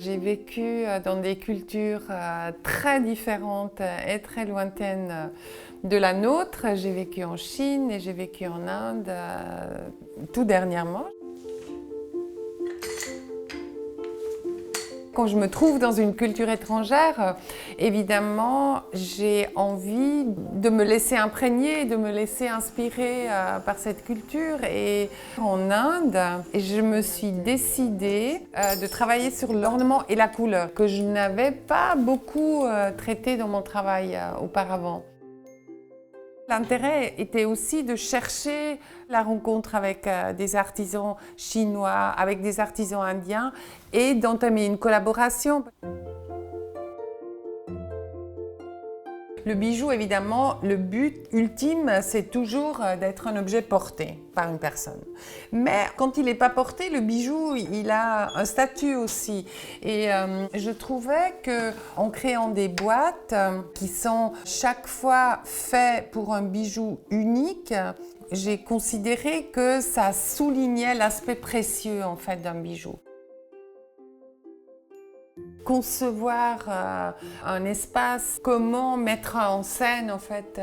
J'ai vécu dans des cultures très différentes et très lointaines de la nôtre. J'ai vécu en Chine et j'ai vécu en Inde tout dernièrement. Quand je me trouve dans une culture étrangère, évidemment, j'ai envie de me laisser imprégner, de me laisser inspirer par cette culture. Et en Inde, je me suis décidée de travailler sur l'ornement et la couleur, que je n'avais pas beaucoup traité dans mon travail auparavant. L'intérêt était aussi de chercher la rencontre avec des artisans chinois, avec des artisans indiens et d'entamer une collaboration. Le bijou, évidemment, le but ultime, c'est toujours d'être un objet porté par une personne. Mais quand il n'est pas porté, le bijou, il a un statut aussi. Et je trouvais qu'en créant des boîtes qui sont chaque fois faites pour un bijou unique, j'ai considéré que ça soulignait l'aspect précieux en fait d'un bijou. Concevoir un espace, comment mettre en scène en fait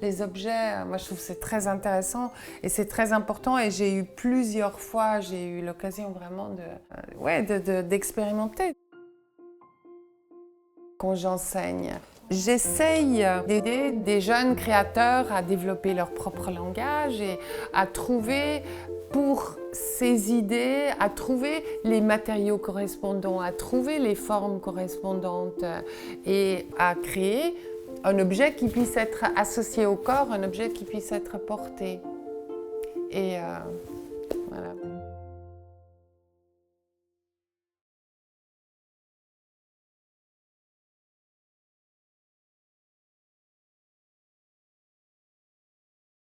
les objets, moi je trouve que c'est très intéressant et c'est très important et j'ai eu plusieurs fois, j'ai eu l'occasion vraiment d'expérimenter. Quand j'enseigne, j'essaye d'aider des jeunes créateurs à développer leur propre langage et à trouver pour ces idées, à trouver les matériaux correspondants, à trouver les formes correspondantes et à créer un objet qui puisse être associé au corps, un objet qui puisse être porté. Et voilà.